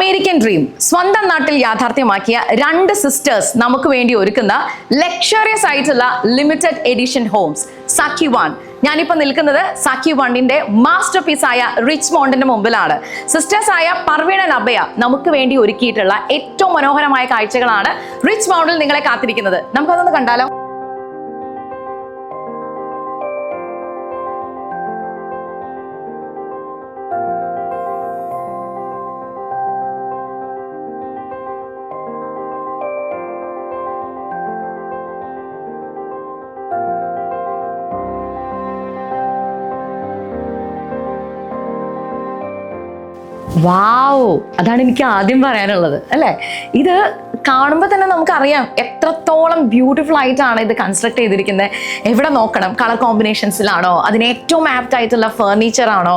American dream സ്വന്തം നാട്ടിൽ യാഥാർത്ഥ്യമാക്കിയ രണ്ട് സിസ്റ്റേഴ്സ് നമുക്ക് വേണ്ടി ഒരുക്കുന്ന ലക്ഷറിയസ് ആയിട്ടുള്ള ലിമിറ്റഡ് എഡിഷൻ ഹോംസ് സഖി വൺ. ഞാനിപ്പോൾ നിൽക്കുന്നത് സഖി വണ്ണിന്റെ മാസ്റ്റർ പീസ് ആയ റിച്ച്മോണ്ടിന്റെ മുമ്പിലാണ്. സിസ്റ്റേഴ്സ് ആയ പർവീൺ ആൻഡ് അഭയ നമുക്ക് വേണ്ടി ഒരുക്കിയിട്ടുള്ള ഏറ്റവും മനോഹരമായ കാഴ്ചകളാണ് റിച്ച്മോണ്ടിൽ നിങ്ങളെ കാത്തിരിക്കുന്നത്. നമുക്കതൊന്ന് കണ്ടാലോ? വാവ്, അതാണ് എനിക്ക് ആദ്യം പറയാനുള്ളത് അല്ലേ. ഇത് കാണുമ്പോൾ തന്നെ നമുക്കറിയാം എത്രത്തോളം ബ്യൂട്ടിഫുൾ ആയിട്ടാണ് ഇത് കൺസ്ട്രക്ട് ചെയ്തിരിക്കുന്നത്. എവിടെ നോക്കണം, കളർ കോമ്പിനേഷൻസിലാണോ, അതിന് ഏറ്റവും ആപ്റ്റ് ആയിട്ടുള്ള ഫർണിച്ചർ ആണോ,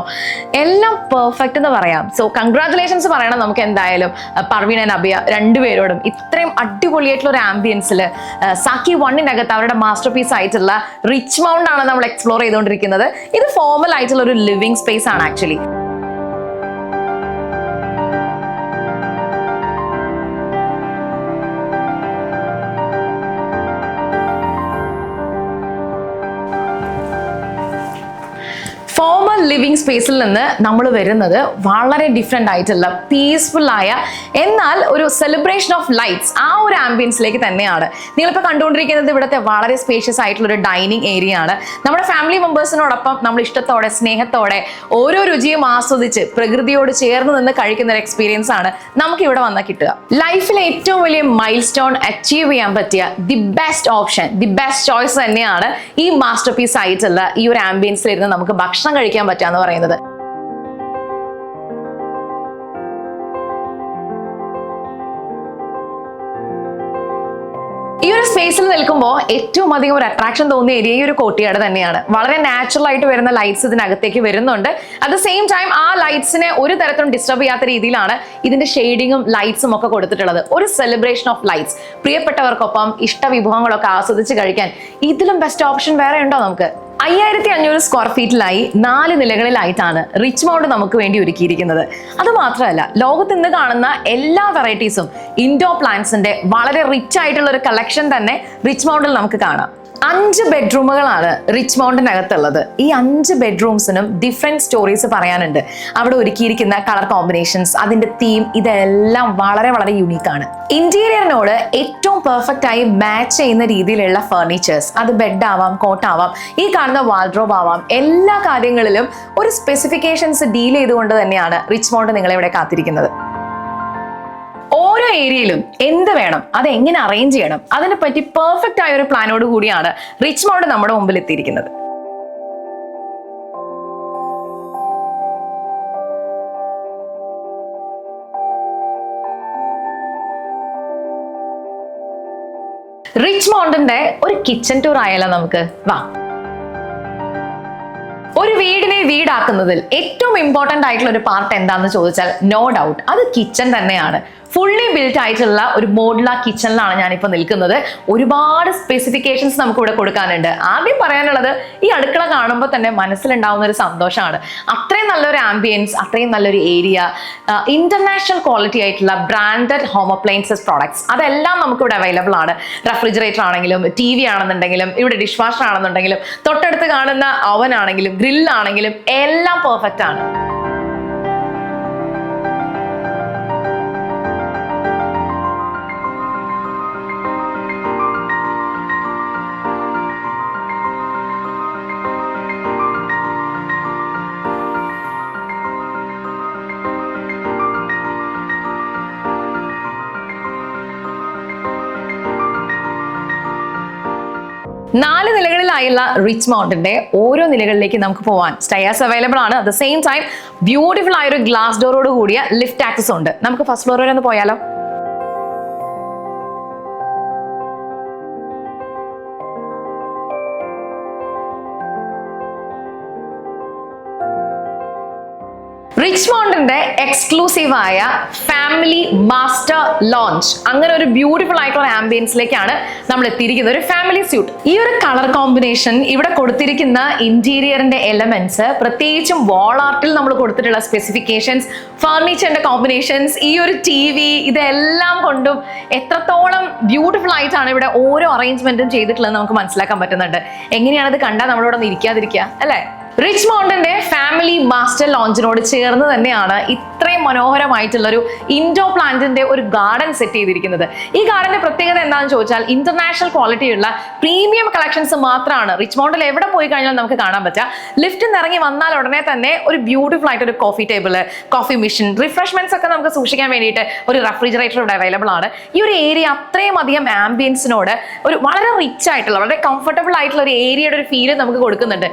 എല്ലാം പെർഫെക്റ്റ് എന്ന് പറയാം. സോ കൺഗ്രാറ്റുലേഷൻസ് പറയണം നമുക്ക് എന്തായാലും പർവീൺ ആൻഡ് അഭയ രണ്ടുപേരോടും. ഇത്രയും അടിപൊളിയായിട്ടുള്ള ഒരു ആംബിയൻസിൽ സഖി വണ്ണിനകത്ത് അവരുടെ മാസ്റ്റർ പീസ് ആയിട്ടുള്ള റിച്ച്മൗണ്ട് ആണ് നമ്മൾ എക്സ്പ്ലോർ ചെയ്തുകൊണ്ടിരിക്കുന്നത്. ഇത് ഫോർമൽ ആയിട്ടുള്ള ഒരു ലിവിങ് സ്പേസ് ആണ് ആക്ച്വലി. ഫോർമൽ ലിവിങ് സ്പേസിൽ നിന്ന് നമ്മൾ വരുന്നത് വളരെ ഡിഫറെൻ്റ് ആയിട്ടുള്ള പീസ്ഫുൾ ആയ എന്നാൽ ഒരു സെലിബ്രേഷൻ ഓഫ് ലൈറ്റ്സ് ആ ഒരു ആംബിയൻസിലേക്ക് തന്നെയാണ്. നിങ്ങളിപ്പോൾ കണ്ടുകൊണ്ടിരിക്കുന്നത് ഇവിടുത്തെ വളരെ സ്പേഷ്യസ് ആയിട്ടുള്ള ഒരു ഡൈനിങ് ഏരിയ ആണ്. നമ്മുടെ ഫാമിലി മെമ്പേഴ്സിനോടൊപ്പം നമ്മൾ ഇഷ്ടത്തോടെ സ്നേഹത്തോടെ ഓരോ രുചിയും ആസ്വദിച്ച് പ്രകൃതിയോട് ചേർന്ന് നിന്ന് കഴിക്കുന്ന ഒരു എക്സ്പീരിയൻസ് ആണ് നമുക്ക് ഇവിടെ വന്നാൽ കിട്ടുക. ലൈഫിലെ ഏറ്റവും വലിയ മൈൽ സ്റ്റോൺ അച്ചീവ് ചെയ്യാൻ പറ്റിയ the best option, the best choice തന്നെയാണ് ഈ മാസ്റ്റർ പീസ് ആയിട്ടുള്ള ഈ ഒരു ആംബിയൻസിലിരുന്ന് നമുക്ക് ഭക്ഷണം കഴിക്കാൻ പറ്റാന്ന് പറയുന്നത്. ഈ ഒരു സ്പേസിൽ നിൽക്കുമ്പോൾ ഏറ്റവും അധികം ഒരു അട്രാക്ഷൻ തോന്നിയ ഏരിയ ഈ ഒരു കോർട്ട്യാർഡ് തന്നെയാണ്. വളരെ നാച്ചുറൽ ആയിട്ട് വരുന്ന ലൈറ്റ്സ് ഇതിനകത്തേക്ക് വരുന്നുണ്ട്. അറ്റ് ദ സെയിം ടൈം ആ ലൈറ്റ്സിനെ ഒരു തരത്തിലും ഡിസ്റ്റർബ് ചെയ്യാത്ത രീതിയിലാണ് ഇതിന്റെ ഷെയ്ഡിങ്ങും ലൈറ്റ്സും ഒക്കെ കൊടുത്തിട്ടുള്ളത്. ഒരു സെലിബ്രേഷൻ ഓഫ് ലൈറ്റ്സ്. പ്രിയപ്പെട്ടവർക്കൊപ്പം ഇഷ്ടവിഭവങ്ങളൊക്കെ ആസ്വദിച്ച് കഴിക്കാൻ ഇതിലും ബെസ്റ്റ് ഓപ്ഷൻ വേറെ ഉണ്ടോ നമുക്ക്? 5500 സ്ക്വയർ ഫീറ്റിലായി 4 നിലകളിലായിട്ടാണ് റിച്ച്മൗണ്ട് നമുക്ക് വേണ്ടി ഒരുക്കിയിരിക്കുന്നത്. അത് മാത്രമല്ല, ലോകത്ത് ഇന്ന് കാണുന്ന എല്ലാ വെറൈറ്റീസും ഇൻഡോർ പ്ലാന്റ്സിന്റെ വളരെ റിച്ച് ആയിട്ടുള്ള ഒരു കളക്ഷൻ തന്നെ റിച്ച്മൗണ്ടിൽ നമുക്ക് കാണാം. 5 ബെഡ്റൂമുകളാണ് റിച്ച്മൗണ്ടിനകത്തുള്ളത്. ഈ 5 ബെഡ്റൂംസിനും ഡിഫറെന്റ് സ്റ്റോറീസ് പറയാനുണ്ട്. അവിടെ ഒരുക്കിയിരിക്കുന്ന കളർ കോമ്പിനേഷൻസ്, അതിന്റെ തീം, ഇതെല്ലാം വളരെ വളരെ യുണീക്കാണ്. ഇന്റീരിയറിനോട് ഏറ്റവും പെർഫെക്റ്റ് ആയി മാച്ച് ചെയ്യുന്ന രീതിയിലുള്ള ഫർണിച്ചേഴ്സ്, അത് ബെഡ് ആവാം, കോട്ടാവാം, ഈ കാണുന്ന വാർഡ്രോബ് ആവാം, എല്ലാ കാര്യങ്ങളിലും ഒരു സ്പെസിഫിക്കേഷൻസ് ഡീൽ ചെയ്തുകൊണ്ട് തന്നെയാണ് റിച്ച്മൗണ്ട് നിങ്ങളെ ഇവിടെ കാത്തിരിക്കുന്നത്. ഓരോ ഏരിയയിലും എന്ത് വേണം, അത് എങ്ങനെ അറേഞ്ച് ചെയ്യണം, അതിനെ പറ്റി പെർഫെക്റ്റ് ആയ ഒരു പ്ലാനോട് കൂടിയാണ് റിച്ച്മൗണ്ട് നമ്മുടെ മുമ്പിൽ എത്തിയിരിക്കുന്നത്. റിച്ച്മൗണ്ടിന്റെ ഒരു കിച്ചൺ ടൂർ ആയാലോ നമുക്ക്? വാ. ഒരു വീടിനെ വീടാക്കുന്നതിൽ ഏറ്റവും ഇമ്പോർട്ടന്റ് ആയിട്ടുള്ള ഒരു പാർട്ട് എന്താണെന്ന് ചോദിച്ചാൽ നോ ഡൗട്ട് അത് കിച്ചൺ തന്നെയാണ്. ഫുള്ളി ബിൽറ്റ് ആയിട്ടുള്ള ഒരു മോഡുലാർ കിച്ചണിലാണ് ഞാനിപ്പോൾ നിൽക്കുന്നത്. ഒരുപാട് സ്പെസിഫിക്കേഷൻസ് നമുക്ക് ഇവിടെ കൊടുക്കാനുണ്ട്. ആദ്യം പറയാനുള്ളത്, ഈ അടുക്കള കാണുമ്പോൾ തന്നെ മനസ്സിലുണ്ടാവുന്ന ഒരു സന്തോഷമാണ്. അത്രയും നല്ലൊരു ആംബിയൻസ്, അത്രയും നല്ലൊരു ഏരിയ, ഇന്റർനാഷണൽ ക്വാളിറ്റി ആയിട്ടുള്ള ബ്രാൻഡഡ് ഹോം അപ്ലയൻസസ് പ്രോഡക്ട്സ് അതെല്ലാം നമുക്കിവിടെ അവൈലബിൾ ആണ്. റെഫ്രിജറേറ്റർ ആണെങ്കിലും, TV ആണെന്നുണ്ടെങ്കിലും, ഇവിടെ ഡിഷ് വാഷർ ആണെന്നുണ്ടെങ്കിലും, തൊട്ടടുത്ത് കാണുന്ന ഓവൻ ആണെങ്കിലും, ഗ്രില്ലാണെങ്കിലും എല്ലാം പെർഫെക്റ്റ് ആണ്. നാല് നിലകളിലായുള്ള റിച്ച്മൗണ്ടിന്റെ ഓരോ നിലകളിലേക്ക് നമുക്ക് പോവാൻ സ്റ്റെയർസ് അവൈലബിൾ ആണ്. At the same time beautiful ആയ ഒരു ഗ്ലാസ് ഡോറോട് കൂടിയ ലിഫ്റ്റ് ആക്സസ് ഉണ്ട്. നമുക്ക് ഫസ്റ്റ് ഫ്ലോർ വരെ ഒന്ന് പോയാലോ? റിച്ച്മൗണ്ടിന്റെ റിച്ച്മോണ്ടിന്റെ എക്സ്ക്ലൂസീവായ ഫാമിലി മാസ്റ്റർ ലോഞ്ച്, അങ്ങനെ ഒരു ബ്യൂട്ടിഫുൾ ആയിട്ടുള്ള ആംബിയൻസിലേക്കാണ് നമ്മൾ എത്തിയിരിക്കുന്നത്. ഒരു ഫാമിലി സ്യൂട്ട്. ഈ ഒരു കളർ കോമ്പിനേഷൻ, ഇവിടെ കൊടുത്തിരിക്കുന്ന ഇന്റീരിയറിന്റെ എലമെന്റ്സ്, പ്രത്യേകിച്ചും വാൾ ആർട്ടിൽ നമ്മൾ കൊടുത്തിട്ടുള്ള സ്പെസിഫിക്കേഷൻസ്, ഫർണിച്ചറിന്റെ കോമ്പിനേഷൻസ്, ഈ ഒരു TV, ഇതെല്ലാം കൊണ്ടും എത്രത്തോളം ബ്യൂട്ടിഫുൾ ആയിട്ടാണ് ഇവിടെ ഓരോ അറേഞ്ച്മെന്റും ചെയ്തിട്ടുള്ളത് നമുക്ക് മനസ്സിലാക്കാൻ പറ്റുന്നുണ്ട്. എങ്ങനെയാണത് കണ്ടാൽ നമ്മളോട് ഒന്ന് ഇരിക്കാതിരിക്കുക അല്ലേ? റിച്ച്മോണ്ടിന്റെ ഫാമിലി മാസ്റ്റർ ലോഞ്ചിനോട് ചേർന്ന് തന്നെയാണ് ഇത്രയും മനോഹരമായിട്ടുള്ള ഒരു ഇൻഡോർ പ്ലാന്റിന്റെ ഒരു ഗാർഡൻ സെറ്റ് ചെയ്തിരിക്കുന്നത്. ഈ ഗാർഡന്റെ പ്രത്യേകത എന്താണെന്ന് ചോദിച്ചാൽ ഇന്റർനാഷണൽ ക്വാളിറ്റിയുള്ള പ്രീമിയം കളക്ഷൻസ് മാത്രമാണ് റിച്ച്മോണ്ടിൽ എവിടെ പോയി കഴിഞ്ഞാൽ നമുക്ക് കാണാൻ പറ്റുക. ലിഫ്റ്റിൽ നിന്ന് ഇറങ്ങി വന്നാൽ ഉടനെ തന്നെ ഒരു ബ്യൂട്ടിഫുൾ ആയിട്ട് ഒരു coffee table, coffee machine, refreshments ഒക്കെ നമുക്ക് സൂക്ഷിക്കാൻ വേണ്ടിയിട്ട് ഒരു റെഫ്രിജറേറ്റർ ഇവിടെ അവൈലബിൾ ആണ്. ഈ ഒരു ഏരിയ അത്രയും അധികം ആംബിയൻസിനോട് ഒരു വളരെ റിച്ച് ആയിട്ടുള്ള, വളരെ കംഫർട്ടബിൾ ആയിട്ടുള്ള ഒരു ഏരിയയുടെ ഒരു ഫീല് നമുക്ക് കൊടുക്കുന്നുണ്ട്.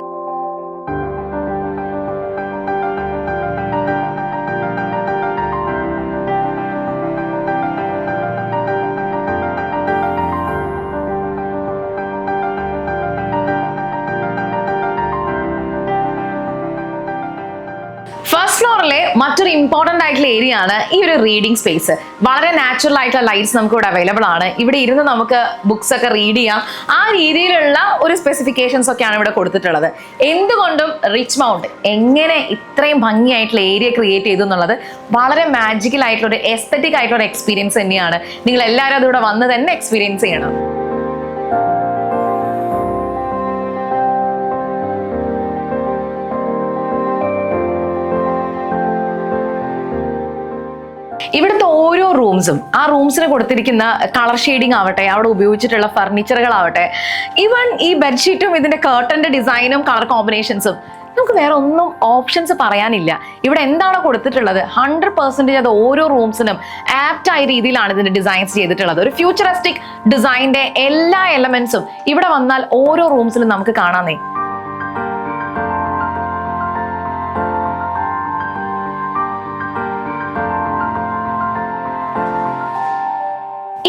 ഫസ്റ്റ് ഫ്ലോറിലെ മറ്റൊരു ഇമ്പോർട്ടന്റ് ആയിട്ടുള്ള ഏരിയ ആണ് ഈ ഒരു റീഡിംഗ് സ്പേസ്. വളരെ നാച്ചുറൽ ആയിട്ടുള്ള ലൈറ്റ്സ് നമുക്ക് ഇവിടെ അവൈലബിൾ ആണ്. ഇവിടെ ഇരുന്ന് നമുക്ക് ബുക്സ് ഒക്കെ റീഡ് ചെയ്യാം. ആ രീതിയിലുള്ള ഒരു സ്പെസിഫിക്കേഷൻസ് ഒക്കെയാണ് ഇവിടെ കൊടുത്തിട്ടുള്ളത്. എന്തുകൊണ്ടും റിച്ച്മൗണ്ട് എങ്ങനെ ഇത്രയും ഭംഗിയായിട്ടുള്ള ഏരിയ ക്രിയേറ്റ് ചെയ്തു എന്നുള്ളത് വളരെ മാജിക്കൽ ആയിട്ടുള്ള ഒരു എസ്തെറ്റിക് ആയിട്ടുള്ള ഒരു എക്സ്പീരിയൻസ് തന്നെയാണ്. നിങ്ങൾ എല്ലാവരും അതിവിടെ വന്ന് തന്നെ എക്സ്പീരിയൻസ് ചെയ്യണം. ഇവിടുത്തെ ഓരോ റൂംസും, ആ റൂംസിന് കൊടുത്തിരിക്കുന്ന കളർ ഷെയ്ഡിങ് ആവട്ടെ, അവിടെ ഉപയോഗിച്ചിട്ടുള്ള ഫർണിച്ചറുകളാവട്ടെ, ഈവൻ ഈ ബെഡ്ഷീറ്റും ഇതിന്റെ കർട്ടന്റെ ഡിസൈനും കളർ കോമ്പിനേഷൻസും, നമുക്ക് വേറെ ഒന്നും ഓപ്ഷൻസ് പറയാനില്ല. ഇവിടെ എന്താണോ കൊടുത്തിട്ടുള്ളത് 100% അത് ഓരോ റൂംസിനും ആപ്റ്റ് ആയ രീതിയിലാണ് ഇതിന്റെ ഡിസൈൻസ് ചെയ്തിട്ടുള്ളത്. ഒരു ഫ്യൂച്ചറിസ്റ്റിക് ഡിസൈനിന്റെ എല്ലാ എലമെന്റ്സും ഇവിടെ വന്നാൽ ഓരോ റൂംസിലും നമുക്ക് കാണാനേ.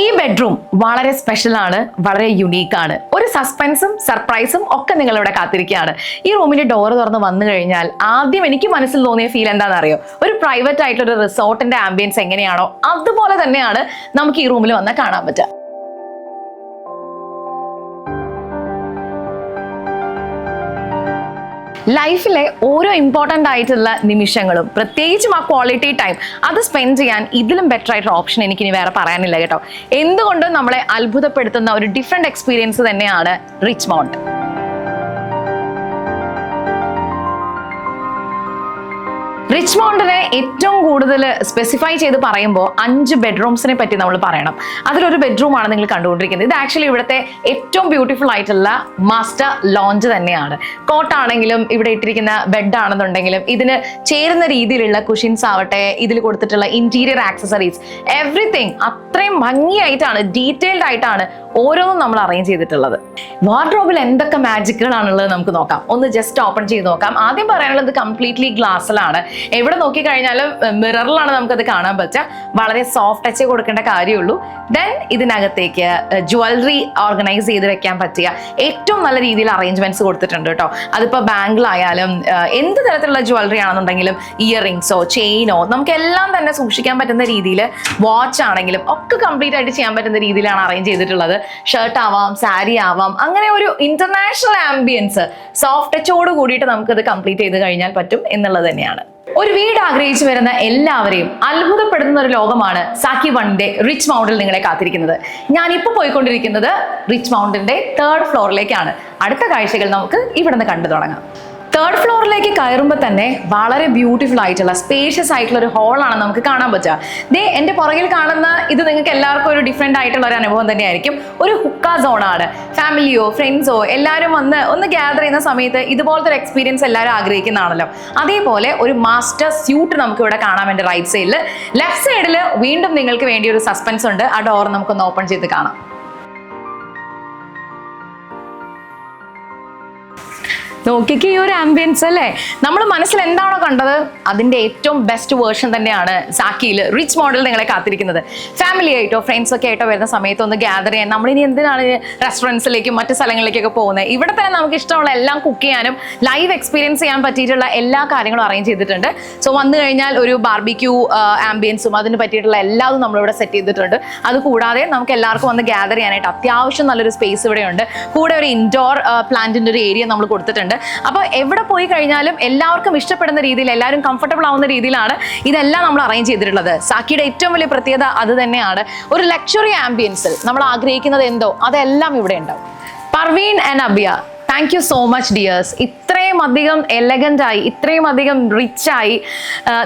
ഈ ബെഡ്റൂം വളരെ സ്പെഷ്യൽ ആണ്, വളരെ യുണീക്ക് ആണ്. ഒരു സസ്പെൻസും സർപ്രൈസും ഒക്കെ നിങ്ങളിവിടെ കാത്തിരിക്കുകയാണ്. ഈ റൂമിന്റെ ഡോറ് തുറന്ന് വന്നു കഴിഞ്ഞാൽ ആദ്യം എനിക്ക് മനസ്സിൽ തോന്നിയ ഫീൽ എന്താണെന്ന് അറിയോ? ഒരു പ്രൈവറ്റ് ആയിട്ടുള്ള ഒരു റിസോർട്ടിന്റെ ആംബിയൻസ് എങ്ങനെയാണോ അതുപോലെ തന്നെയാണ് നമുക്ക് ഈ റൂമിൽ വന്നാൽ കാണാൻ പറ്റുക. ലൈഫിലെ ഓരോ ഇമ്പോർട്ടൻ്റ് ആയിട്ടുള്ള നിമിഷങ്ങളും, പ്രത്യേകിച്ചും ആ ക്വാളിറ്റി ടൈം, അത് സ്പെൻഡ് ചെയ്യാൻ ഇതിലും ബെറ്റർ ആയിട്ടുള്ള ഓപ്ഷൻ എനിക്കിനി വേറെ പറയാനില്ല കേട്ടോ. എന്തുകൊണ്ടും നമ്മളെ അത്ഭുതപ്പെടുത്തുന്ന ഒരു ഡിഫറെന്റ് എക്സ്പീരിയൻസ് തന്നെയാണ് റിച്ച്മൗണ്ട്. റിച്ച്മൗണ്ടിനെ ഏറ്റവും കൂടുതൽ സ്പെസിഫൈ ചെയ്ത് പറയുമ്പോൾ 5 ബെഡ്റൂംസിനെ പറ്റി നമ്മൾ പറയണം. അതിലൊരു ബെഡ്റൂമാണ് നിങ്ങൾ കണ്ടുകൊണ്ടിരിക്കുന്നത്. ഇത് ആക്ച്വലി ഇവിടുത്തെ ഏറ്റവും ബ്യൂട്ടിഫുൾ ആയിട്ടുള്ള മാസ്റ്റർ ലോഞ്ച് തന്നെയാണ്. കോട്ടാണെങ്കിലും ഇവിടെ ഇട്ടിരിക്കുന്ന ബെഡ് ആണെന്നുണ്ടെങ്കിലും ഇതിന് ചേരുന്ന രീതിയിലുള്ള കുഷിൻസ് ആവട്ടെ, ഇതിൽ കൊടുത്തിട്ടുള്ള ഇന്റീരിയർ ആക്സസറീസ്, എവറിത്തിങ് അത്രയും ഭംഗിയായിട്ടാണ്, ഡീറ്റെയിൽഡ് ആയിട്ടാണ് ഓരോന്നും നമ്മൾ അറേഞ്ച് ചെയ്തിട്ടുള്ളത്. വാർഡ്രോബിൽ എന്തൊക്കെ മാജിക്കുകളാണുള്ളത് നമുക്ക് നോക്കാം. ഒന്ന് ജസ്റ്റ് ഓപ്പൺ ചെയ്ത് നോക്കാം. ആദ്യം പറയാനുള്ളത് കംപ്ലീറ്റ്ലി ഗ്ലാസ്സിലാണ്. എവിടെ നോക്കിക്കഴിഞ്ഞാലും മിററിലാണ് നമുക്കത് കാണാൻ പറ്റുക. വളരെ സോഫ്റ്റ് ടച്ച് കൊടുക്കേണ്ട കാര്യമുള്ളൂ. ദെൻ ഇതിനകത്തേക്ക് ജ്വല്ലറി ഓർഗനൈസ് ചെയ്ത് വെക്കാൻ പറ്റിയ ഏറ്റവും നല്ല രീതിയിൽ അറേഞ്ച്മെന്റ്സ് കൊടുത്തിട്ടുണ്ട് കേട്ടോ. അതിപ്പോൾ ബാങ്കിലായാലും എന്ത് തരത്തിലുള്ള ജ്വല്ലറി ആണെന്നുണ്ടെങ്കിലും, ഇയറിങ്സോ ചെയിനോ, നമുക്കെല്ലാം തന്നെ സൂക്ഷിക്കാൻ പറ്റുന്ന രീതിയിൽ, വാച്ച് ആണെങ്കിലും ഒക്കെ കംപ്ലീറ്റ് ആയിട്ട് ചെയ്യാൻ പറ്റുന്ന രീതിയിലാണ് അറേഞ്ച് ചെയ്തിട്ടുള്ളത്. ഷർട്ട് ആവാം, സാരി ആവാം, അങ്ങനെ ഒരു ഇന്റർനാഷണൽ ആംബിയൻസ് സോഫ്റ്റ് ടച്ചോട് കൂടിയിട്ട് നമുക്കത് കംപ്ലീറ്റ് ചെയ്ത് കഴിഞ്ഞാൽ പറ്റും എന്നുള്ളത് തന്നെയാണ്. ഒരു വീട് ആഗ്രഹിച്ചു വരുന്ന എല്ലാവരെയും അത്ഭുതപ്പെടുത്തുന്ന ഒരു ലോകമാണ് സാക്കി വണ്ണിന്റെ റിച്ച്മൗണ്ടിൽ നിങ്ങളെ കാത്തിരിക്കുന്നത്. ഞാൻ ഇപ്പോൾ പോയിക്കൊണ്ടിരിക്കുന്നത് റിച്ച്മൗണ്ടിന്റെ 3rd ഫ്ലോറിലേക്കാണ്. അടുത്ത കാഴ്ചകൾ നമുക്ക് ഇവിടെ നിന്ന് കണ്ടു തുടങ്ങാം. 3rd ഫ്ലോറിലേക്ക് കയറുമ്പോൾ തന്നെ വളരെ ബ്യൂട്ടിഫുൾ ആയിട്ടുള്ള സ്പേഷ്യസ് ആയിട്ടുള്ള ഒരു ഹോളാണ് നമുക്ക് കാണാൻ പറ്റുക. ദേ എൻ്റെ പുറകിൽ കാണുന്ന ഇത് നിങ്ങൾക്ക് എല്ലാവർക്കും ഒരു ഡിഫറെൻ്റ് ആയിട്ടുള്ള ഒരു അനുഭവം തന്നെയായിരിക്കും. ഒരു ഹുക്ക സോണാണ്. ഫാമിലിയോ ഫ്രണ്ട്സോ എല്ലാവരും വന്ന് ഒന്ന് ഗ്യാദർ ചെയ്യുന്ന സമയത്ത് ഇതുപോലത്തെ ഒരു എക്സ്പീരിയൻസ് എല്ലാവരും ആഗ്രഹിക്കുന്നതാണല്ലോ. അതേപോലെ ഒരു മാസ്റ്റർ സ്യൂട്ട് നമുക്ക് ഇവിടെ കാണാം. എൻ്റെ റൈറ്റ് സൈഡിൽ, ലെഫ്റ്റ് സൈഡിൽ വീണ്ടും നിങ്ങൾക്ക് വേണ്ടി ഒരു സസ്പെൻസ് ഉണ്ട്. ആ ഡോർ നമുക്കൊന്ന് ഓപ്പൺ ചെയ്ത് കാണാം. നോക്കിക്ക് ഈ ഒരു ആംബിയൻസ് അല്ലേ, നമ്മൾ മനസ്സിൽ എന്താണോ കണ്ടത് അതിന്റെ ഏറ്റവും ബെസ്റ്റ് വേർഷൻ തന്നെയാണ് സാക്കിയിൽ റിച്ച് മോഡൽ നിങ്ങളെ കാത്തിരിക്കുന്നത്. ഫാമിലി ആയിട്ടോ ഫ്രണ്ട്സ് ഒക്കെ ആയിട്ടോ വരുന്ന സമയത്ത് ഒന്ന് ഗ്യാദർ ചെയ്യാൻ. നമ്മളിനി എന്തിനാണ് റെസ്റ്റോറൻറ്റ്സിലേക്കും മറ്റു സ്ഥലങ്ങളിലേക്കൊക്കെ പോകുന്നത്? ഇവിടെ തന്നെ നമുക്ക് ഇഷ്ടമുള്ള എല്ലാം കുക്ക് ചെയ്യാനും ലൈവ് എക്സ്പീരിയൻസ് ചെയ്യാൻ പറ്റിയിട്ടുള്ള എല്ലാ കാര്യങ്ങളും അറേഞ്ച് ചെയ്തിട്ടുണ്ട്. സോ വന്നു കഴിഞ്ഞാൽ ഒരു ബാർബിക്യൂ ആംബിയൻസും അതിന് പറ്റിയിട്ടുള്ള എല്ലാതും നമ്മളിവിടെ സെറ്റ് ചെയ്തിട്ടുണ്ട്. അതുകൂടാതെ നമുക്ക് എല്ലാവർക്കും വന്ന് ഗ്യാദർ ചെയ്യാനായിട്ട് അത്യാവശ്യം നല്ലൊരു സ്പേസ് ഇവിടെയുണ്ട്. കൂടെ ഒരു ഇൻഡോർ പ്ലാന്റിന്റെ ഒരു ഏരിയ നമ്മൾ കൊടുത്തിട്ടുണ്ട്. അപ്പോൾ എവിടെ പോയി കഴിഞ്ഞാലും എല്ലാവർക്കും ഇഷ്ടപ്പെടുന്ന രീതിയിൽ, എല്ലാവരും കംഫർട്ടബിൾ ആവുന്ന രീതിയിലാണ് ഇതെല്ലാം നമ്മൾ അറേഞ്ച് ചെയ്തിട്ടുള്ളത്. സാക്കിയുടെ ഏറ്റവും വലിയ പ്രത്യേകത അത് തന്നെയാണ്. ഒരു ലക്ഷറി ആംബിയൻസിൽ നമ്മൾ ആഗ്രഹിക്കുന്നത് എന്തോ അതെല്ലാം ഇവിടെ ഉണ്ടാവും. Parveen and Abiya, thank you so much dears. ഇത്രയും അധികം എലഗൻ്റായി, ഇത്രയും അധികം റിച്ചായി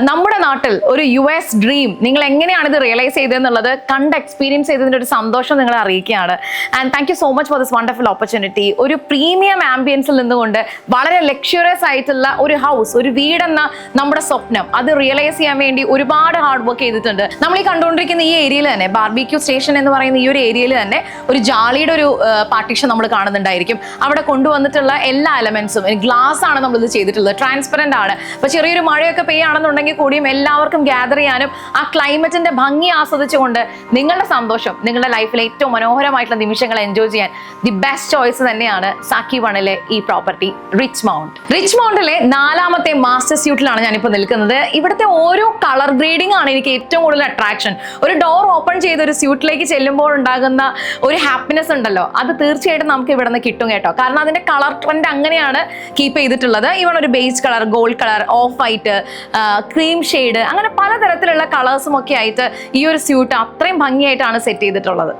നമ്മുടെ നാട്ടിൽ ഒരു US ഡ്രീം നിങ്ങൾ എങ്ങനെയാണ് ഇത് റിയലൈസ് ചെയ്തതെന്നുള്ളത് കണ്ട് എക്സ്പീരിയൻസ് ചെയ്തതിൻ്റെ ഒരു സന്തോഷം നിങ്ങളെ അറിയിക്കുകയാണ്. And thank you so much for this wonderful opportunity. ഒരു പ്രീമിയം ആംബിയൻസിൽ നിന്നുകൊണ്ട് വളരെ ലക്ഷ്യൂറിയസ് ആയിട്ടുള്ള ഒരു ഹൗസ്, ഒരു വീടെന്ന നമ്മുടെ സ്വപ്നം അത് റിയലൈസ് ചെയ്യാൻ വേണ്ടി ഒരുപാട് ഹാർഡ് വർക്ക് ചെയ്തിട്ടുണ്ട്. നമ്മൾ ഈ കണ്ടുകൊണ്ടിരിക്കുന്ന ഈ ഏരിയയിൽ തന്നെ, ബാർബിക്യൂ സ്റ്റേഷൻ എന്ന് പറയുന്ന ഈ ഒരു ഏരിയയിൽ തന്നെ ഒരു ജാളിയുടെ ഒരു പാർട്ടീഷൻ നമ്മൾ കാണുന്നുണ്ടായിരിക്കും. അവിടെ കൊണ്ടുവന്നിട്ടുള്ള എല്ലാ എലമെന്റ്സും ഗ്ലാസ് ആണ് നമ്മളിത് ചെയ്തിട്ടുള്ളത്, ട്രാൻസ്പെറന്റ് ആണ്. അപ്പൊ ചെറിയൊരു മഴയൊക്കെ പെയ്യാണെന്നുണ്ടെങ്കിൽ കൂടിയും എല്ലാവർക്കും ഗ്യാദർ ചെയ്യാനും ആ ക്ലൈമറ്റിന്റെ ഭംഗി ആസ്വദിച്ചുകൊണ്ട് നിങ്ങളുടെ സന്തോഷം, നിങ്ങളുടെ ലൈഫിലെ ഏറ്റവും മനോഹരമായിട്ടുള്ള നിമിഷങ്ങൾ എൻജോയ് ചെയ്യാൻ ദി ബെസ്റ്റ് ചോയ്സ് തന്നെയാണ് സാക്കി വണ്ണിലെ ഈ പ്രോപ്പർട്ടി റിച്ച് മൗണ്ട്. റിച്ച് മൗണ്ടിലെ 4ാമത്തെ മാസ്റ്റർ സ്യൂട്ടിലാണ് ഞാനിപ്പോൾ നിൽക്കുന്നത്. ഇവിടുത്തെ ഓരോ കളർ ഗ്രേഡിംഗ് ആണ് എനിക്ക് ഏറ്റവും കൂടുതൽ അട്രാക്ഷൻ. ഒരു ഡോർ ഓപ്പൺ ചെയ്ത് ഒരു സ്യൂട്ടിലേക്ക് ചെല്ലുമ്പോൾ ഉണ്ടാകുന്ന ഒരു ഹാപ്പിനെസ് ഉണ്ടല്ലോ, അത് തീർച്ചയായിട്ടും നമുക്ക് ഇവിടെ നിന്ന് കിട്ടും കേട്ടോ. കാരണം അതിന്റെ കളർ ട്രെൻഡ് അങ്ങനെയാണ് കീപ്പ് ചെയ്തിട്ടുള്ളത്. ഈവൺ ഒരു beige colour, gold colour, of white, cream shade, അങ്ങനെ പലതരത്തിലുള്ള കളേഴ്സും ഒക്കെ ആയിട്ട് ഈ ഒരു സ്യൂട്ട് അത്രയും ഭംഗിയായിട്ടാണ് സെറ്റ് ചെയ്തിട്ടുള്ളത്.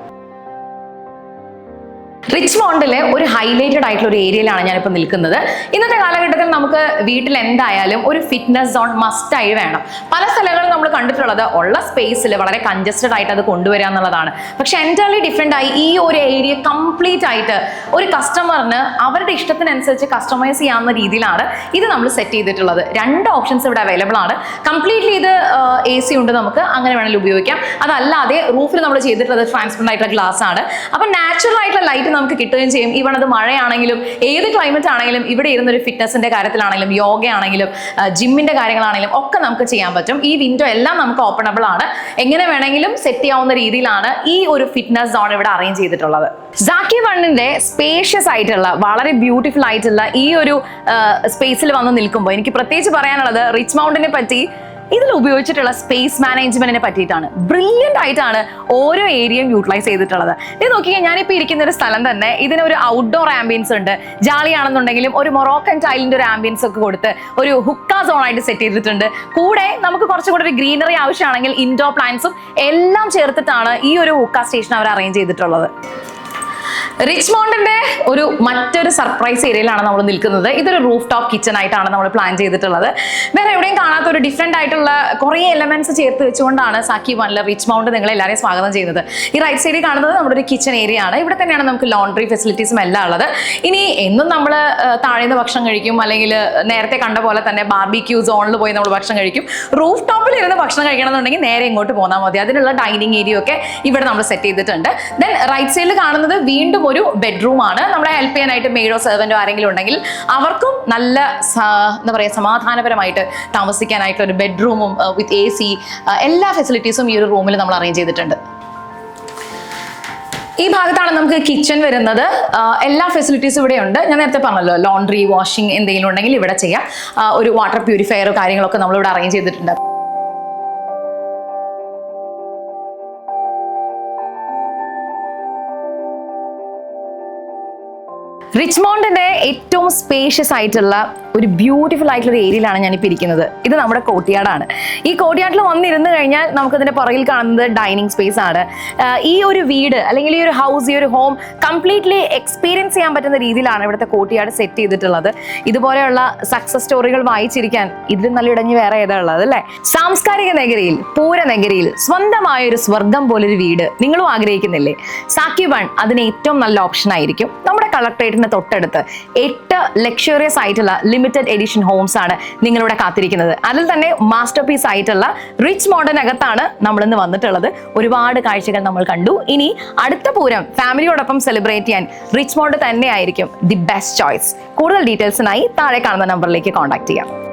റിച്ച് മൗണ്ടിലെ ഒരു ഹൈലൈറ്റഡ് ആയിട്ടുള്ള ഒരു ഏരിയയിലാണ് ഞാനിപ്പോൾ നിൽക്കുന്നത്. ഇന്നത്തെ കാലഘട്ടത്തിൽ നമുക്ക് വീട്ടിൽ എന്തായാലും ഒരു ഫിറ്റ്നസ് സോൺ മസ്റ്റായി വേണം. പല സ്ഥലങ്ങളും നമ്മൾ കണ്ടിട്ടുള്ളത് ഉള്ള സ്പേസിൽ വളരെ കൺജസ്റ്റഡ് ആയിട്ട് അത് കൊണ്ടുവരിക എന്നുള്ളതാണ്. പക്ഷെ എൻറ്റയർലി ഡിഫറെൻ്റ് ആയി ഈ ഒരു ഏരിയ കംപ്ലീറ്റ് ആയിട്ട് ഒരു കസ്റ്റമറിന് അവരുടെ ഇഷ്ടത്തിനനുസരിച്ച് കസ്റ്റമൈസ് ചെയ്യാവുന്ന രീതിയിലാണ് ഇത് നമ്മൾ സെറ്റ് ചെയ്തിട്ടുള്ളത്. 2 ഓപ്ഷൻസ് ഇവിടെ അവൈലബിൾ ആണ്. കംപ്ലീറ്റ്ലി ഇത് AC ഉണ്ട്, നമുക്ക് അങ്ങനെ വേണമെങ്കിൽ ഉപയോഗിക്കാം. അതല്ലാതെ റൂഫിൽ നമ്മൾ ചെയ്തിട്ടുള്ളത് ട്രാൻസ്പെറന്റ് ആയിട്ടുള്ള ഗ്ലാസ് ആണ്. അപ്പം നാച്ചുറൽ ആയിട്ടുള്ള ലൈറ്റ് നമുക്ക് കിട്ടുകയും ചെയ്യും. ഈവൺ അത് മഴയാണെങ്കിലും ഏത് ക്ലൈമറ്റ് ആണെങ്കിലും ഇവിടെ ഇരുന്ന ഒരു ഫിറ്റ്നസിന്റെ കാര്യത്തിലാണെങ്കിലും യോഗയാണെങ്കിലും ജിമ്മിന്റെ കാര്യങ്ങളാണെങ്കിലും ഒക്കെ നമുക്ക് ചെയ്യാൻ പറ്റും. ഈ വിൻഡോ എല്ലാം നമുക്ക് ഓപ്പണബിൾ ആണ്. എങ്ങനെ വേണമെങ്കിലും സെറ്റ് ചെയ്യാവുന്ന രീതിയിലാണ് ഈ ഒരു ഫിറ്റ്നസ് സോൺ ഇവിടെ അറേഞ്ച് ചെയ്തിട്ടുള്ളത്. സാക്കി വണ്ണിന്റെ സ്പേഷ്യസ് ആയിട്ടുള്ള വളരെ ബ്യൂട്ടിഫുൾ ആയിട്ടുള്ള ഈ ഒരു സ്പേസിൽ വന്ന് നിൽക്കുമ്പോൾ എനിക്ക് പ്രത്യേകിച്ച് പറയാനുള്ളത് റിച്ച് മൗണ്ടിനെ പറ്റി, ഇതിൽ ഉപയോഗിച്ചിട്ടുള്ള സ്പേസ് മാനേജ്മെന്റിനെ പറ്റിയിട്ടാണ്. ബ്രില്യൻ്റ് ആയിട്ടാണ് ഓരോ ഏരിയയും യൂട്ടിലൈസ് ചെയ്തിട്ടുള്ളത്. ഇത് നോക്കിയാൽ ഞാനിപ്പോൾ ഇരിക്കുന്ന ഒരു സ്ഥലം തന്നെ ഇതിനൊരു ഔട്ട്ഡോർ ആംബിയൻസ് ഉണ്ട്. ജാളിയാണെന്നുണ്ടെങ്കിലും ഒരു മൊറോക്കൻ ടൈലിന്റെ ഒരു ആംബിയൻസ് ഒക്കെ കൊടുത്ത് ഒരു ഹുക്ക സോൺ ആയിട്ട് സെറ്റ് ചെയ്തിട്ടുണ്ട്. കൂടെ നമുക്ക് കുറച്ചും കൂടെ ഒരു ഗ്രീനറി ആവശ്യമാണെങ്കിൽ ഇൻഡോർ പ്ലാന്റ്സും എല്ലാം ചേർത്തിട്ടാണ് ഈ ഒരു ഹുക്ക സ്റ്റേഷൻ അവർ അറേഞ്ച് ചെയ്തിട്ടുള്ളത്. റിച്ച് മൗണ്ടിന്റെ മറ്റൊരു സർപ്രൈസ് ഏരിയയിലാണ് നമ്മൾ നിൽക്കുന്നത്. ഇതൊരു റൂഫ് ടോപ്പ് കിച്ചൺ ആയിട്ടാണ് നമ്മൾ പ്ലാൻ ചെയ്തിട്ടുള്ളത്. വേറെ എവിടെയും കാണാത്ത ഒരു ഡിഫറെന്റ് ആയിട്ടുള്ള കുറേ എലമെന്റ്സ് ചേർത്ത് വെച്ചുകൊണ്ടാണ് സാക്കി വണ്ണിലെ റിച്ച് മൗണ്ട് നിങ്ങളെ എല്ലാവരെയും സ്വാഗതം ചെയ്യുന്നത്. ഈ റൈറ്റ് സൈഡിൽ കാണുന്നത് നമ്മുടെ ഒരു കിച്ചൺ ഏരിയ ആണ്. ഇവിടെ തന്നെയാണ് നമുക്ക് ലോണ്ടറി ഫെസിലിറ്റീസും എല്ലാം ഉള്ളത്. ഇനി എന്നും നമ്മൾ താഴേന്ന് ഭക്ഷണം കഴിക്കും, അല്ലെങ്കിൽ നേരത്തെ കണ്ട പോലെ തന്നെ ബാർബിക്യൂ സോണിൽ പോയി നമ്മൾ ഭക്ഷണം കഴിക്കും. റൂഫ് ടോപ്പിൽ ഇരുന്ന് ഭക്ഷണം കഴിക്കണം എന്നുണ്ടെങ്കിൽ നേരെ ഇങ്ങോട്ട് പോന്നാൽ മതി. അതിനുള്ള ഡൈനിങ് ഏരിയ ഒക്കെ ഇവിടെ നമ്മൾ സെറ്റ് ചെയ്തിട്ടുണ്ട്. ദെൻ റൈറ്റ് സൈഡിൽ കാണുന്നത് വീണ്ടും ഒരു ബെഡ്റൂം ആണ്. നമ്മളെ ഹെൽപ്പ് ചെയ്യാനായിട്ട് മെയ്ഡോ സെർവന്റോ ആരെങ്കിലും ഉണ്ടെങ്കിൽ അവർക്കും നല്ല എന്താ പറയുക സമാധാനപരമായിട്ട് താമസിക്കാനായിട്ട് ഒരു ബെഡ്റൂമും വിത്ത് AC എല്ലാ ഫെസിലിറ്റീസും ഈ ഒരു റൂമിൽ നമ്മൾ അറേഞ്ച് ചെയ്തിട്ടുണ്ട്. ഈ ഭാഗത്താണ് നമുക്ക് കിച്ചൺ വരുന്നത്. എല്ലാ ഫെസിലിറ്റീസും ഇവിടെ ഉണ്ട്. ഞാൻ നേരത്തെ പറഞ്ഞല്ലോ, ലോണ്ടറി, വാഷിംഗ് എന്തെങ്കിലും ഉണ്ടെങ്കിൽ ഇവിടെ ചെയ്യാം. ഒരു വാട്ടർ പ്യൂരിഫയറോ കാര്യങ്ങളൊക്കെ നമ്മളിവിടെ അറേഞ്ച് ചെയ്തിട്ടുണ്ട്. റിച്ച് മൗണ്ടിന്റെ ഏറ്റവും സ്പേഷ്യസ് ആയിട്ടുള്ള ഒരു ബ്യൂട്ടിഫുൾ ആയിട്ടുള്ള ഒരു ഏരിയയിലാണ് ഞാനിപ്പോൾ ഇരിക്കുന്നത്. ഇത് നമ്മുടെ കോർട്ട്യാർഡാണ്. ഈ കോർട്ട്യാർഡിൽ വന്നിരുന്ന് കഴിഞ്ഞാൽ നമുക്കതിന്റെ പുറകിൽ കാണുന്നത് ഡൈനിങ് സ്പേസ് ആണ്. ഈ ഒരു വീട് അല്ലെങ്കിൽ ഈ ഒരു ഹൗസ്, ഈ ഒരു ഹോം കംപ്ലീറ്റ്ലി എക്സ്പീരിയൻസ് ചെയ്യാൻ പറ്റുന്ന രീതിയിലാണ് ഇവിടുത്തെ കോർട്ട്യാർഡ് സെറ്റ് ചെയ്തിട്ടുള്ളത്. ഇതുപോലെയുള്ള സക്സസ് സ്റ്റോറികൾ വായിച്ചിരിക്കാൻ ഇതിലും നല്ല ഇടഞ്ഞ് വേറെ ഏതാ ഉള്ളത് അല്ലേ? സാംസ്കാരിക നഗരിയിൽ, പൂരനഗരിയിൽ സ്വന്തമായ ഒരു സ്വർഗം പോലൊരു വീട് നിങ്ങളും ആഗ്രഹിക്കുന്നില്ലേ? സാക്കി വൺ അതിന് ഏറ്റവും നല്ല ഓപ്ഷൻ ആയിരിക്കും. നമ്മുടെ കളക്ട്രേറ്റിന് തൊട്ടടുത്ത് 8 ലക്ഷറിയസ് ആയിട്ടുള്ള ലിമിറ്റഡ് എഡിഷൻ ഹോംസ് ആണ് നിങ്ങളിവിടെ കാത്തിരിക്കുന്നത്. അതിൽ തന്നെ മാസ്റ്റർ പീസ് ആയിട്ടുള്ള റിച്ച് മോഡേൺ അകത്താണ് നമ്മൾ ഇന്ന് വന്നിട്ടുള്ളത്. ഒരുപാട് കാഴ്ചകൾ നമ്മൾ കണ്ടു. ഇനി അടുത്ത പൂരം ഫാമിലിയോടൊപ്പം സെലിബ്രേറ്റ് ചെയ്യാൻ റിച്ച് മോഡ് തന്നെ ആയിരിക്കും ദി ബെസ്റ്റ് ചോയ്സ്. കൂടുതൽ ഡീറ്റെയിൽസിനായി താഴെ കാണുന്ന നമ്പറിലേക്ക് കോൺടാക്ട് ചെയ്യാം.